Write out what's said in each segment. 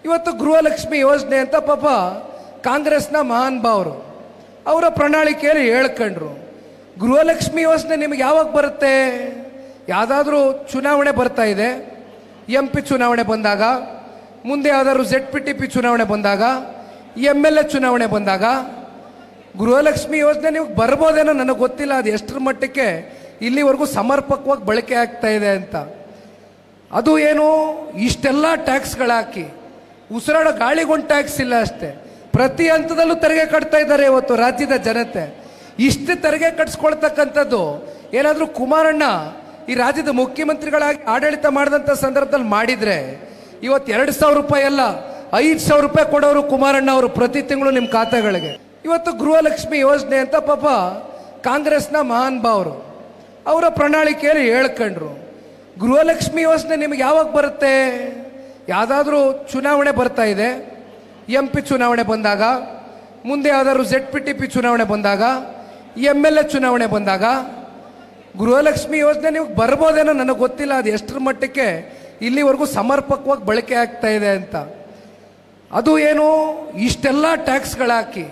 ಇವತ್ತು ಗೃಹಲಕ್ಷ್ಮಿ ಯೋಜನೆ ಅಂತ ಪಾಪ ಕಾಂಗ್ರೆಸ್ನ ಮಹಾನ್ ಭಾವರು ಅವರ ಪ್ರಣಾಳಿಕೆಯಲ್ಲಿ ಹೇಳ್ಕೊಂಡ್ರು. ಗೃಹಲಕ್ಷ್ಮಿ ಯೋಜನೆ ನಿಮಗೆ ಯಾವಾಗ ಬರುತ್ತೆ? ಯಾವುದಾದ್ರೂ ಚುನಾವಣೆ ಬರ್ತಾ ಇದೆ, MP ಚುನಾವಣೆ ಬಂದಾಗ, ಮುಂದೆ ಯಾವುದಾದ್ರು ZPTP ಚುನಾವಣೆ ಬಂದಾಗ, MLA ಚುನಾವಣೆ ಬಂದಾಗ ಗೃಹಲಕ್ಷ್ಮಿ ಯೋಜನೆ ನಿಮಗೆ ಬರ್ಬೋದೇನೋ, ನನಗೆ ಗೊತ್ತಿಲ್ಲ ಅದು ಎಷ್ಟರ ಮಟ್ಟಕ್ಕೆ ಇಲ್ಲಿವರೆಗೂ ಸಮರ್ಪಕವಾಗಿ ಬಳಕೆ ಆಗ್ತಾ ಇದೆ ಅಂತ. ಅದು ಏನು, ಇಷ್ಟೆಲ್ಲ ಟ್ಯಾಕ್ಸ್ಗಳಾಕಿ ಉಸಿರಾಡೋ ಗಾಳಿಗೊಂದು ಟ್ಯಾಕ್ಸ್ ಇಲ್ಲ ಅಷ್ಟೇ, ಪ್ರತಿ ಹಂತದಲ್ಲೂ ತೆರಿಗೆ ಕಟ್ತಾ ಇದ್ದಾರೆ ಇವತ್ತು ರಾಜ್ಯದ ಜನತೆ. ಇಷ್ಟು ತೆರಿಗೆ ಕಟ್ಸ್ಕೊಳ್ತಕ್ಕಂಥದ್ದು ಏನಾದರೂ ಕುಮಾರಣ್ಣ ಈ ರಾಜ್ಯದ ಮುಖ್ಯಮಂತ್ರಿಗಳಾಗಿ ಆಡಳಿತ ಮಾಡಿದಂಥ ಸಂದರ್ಭದಲ್ಲಿ ಮಾಡಿದರೆ ಇವತ್ತು 2,000 ರೂಪಾಯಿ ಅಲ್ಲ 5,000 ರೂಪಾಯಿ ಕೊಡೋರು ಕುಮಾರಣ್ಣ ಅವರು ಪ್ರತಿ ತಿಂಗಳು ನಿಮ್ಮ ಖಾತೆಗಳಿಗೆ. ಇವತ್ತು ಗೃಹಲಕ್ಷ್ಮಿ ಯೋಜನೆ ಅಂತ ಪಾಪ ಕಾಂಗ್ರೆಸ್ನ ಮಹಾನ್ ಭಾವರು ಅವರ ಪ್ರಣಾಳಿಕೆಯಲ್ಲಿ ಹೇಳ್ಕೊಂಡ್ರು. ಗೃಹಲಕ್ಷ್ಮಿ ಯೋಜನೆ ನಿಮಗೆ ಯಾವಾಗ ಬರುತ್ತೆ? ಯಾವುದಾದ್ರೂ ಚುನಾವಣೆ ಬರ್ತಾ ಇದೆ, MP ಚುನಾವಣೆ ಬಂದಾಗ, ಮುಂದೆ ಯಾವುದಾದ್ರು ZPTP ಚುನಾವಣೆ ಬಂದಾಗ, MLA ಚುನಾವಣೆ ಬಂದಾಗ ಗೃಹಲಕ್ಷ್ಮಿ ಯೋಜನೆ ನಿಮಗೆ ಬರ್ಬೋದೇನೋ, ನನಗೆ ಗೊತ್ತಿಲ್ಲ ಅದು ಎಷ್ಟರ ಮಟ್ಟಕ್ಕೆ ಇಲ್ಲಿವರೆಗೂ ಸಮರ್ಪಕವಾಗಿ ಬಳಕೆ ಆಗ್ತಾ ಇದೆ ಅಂತ. ಅದು ಏನು, ಇಷ್ಟೆಲ್ಲ ಟ್ಯಾಕ್ಸ್ಗಳಾಕಿ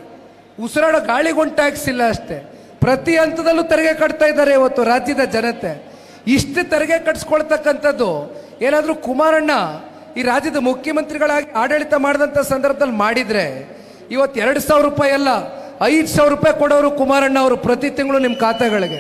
ಉಸಿರಾಡೋ ಗಾಳಿಗೊಂದು ಟ್ಯಾಕ್ಸ್ ಇಲ್ಲ ಅಷ್ಟೇ, ಪ್ರತಿ ಹಂತದಲ್ಲೂ ತೆರಿಗೆ ಕಟ್ತಾ ಇದ್ದಾರೆ ಇವತ್ತು ರಾಜ್ಯದ ಜನತೆ. ಇಷ್ಟು ತೆರಿಗೆ ಕಟ್ಸ್ಕೊಳ್ತಕ್ಕಂಥದ್ದು ಏನಾದರೂ ಕುಮಾರಣ್ಣ ಈ ರಾಜ್ಯದ ಮುಖ್ಯಮಂತ್ರಿಗಳಾಗಿ ಆಡಳಿತ ಮಾಡಿದಂಥ ಸಂದರ್ಭದಲ್ಲಿ ಮಾಡಿದರೆ ಇವತ್ತು 2,000 ರೂಪಾಯಿ ಅಲ್ಲ 5,000 ರೂಪಾಯಿ ಕೊಡೋರು ಕುಮಾರಣ್ಣ ಅವರು ಪ್ರತಿ ತಿಂಗಳು ನಿಮ್ಮ ಖಾತೆಗಳಿಗೆ.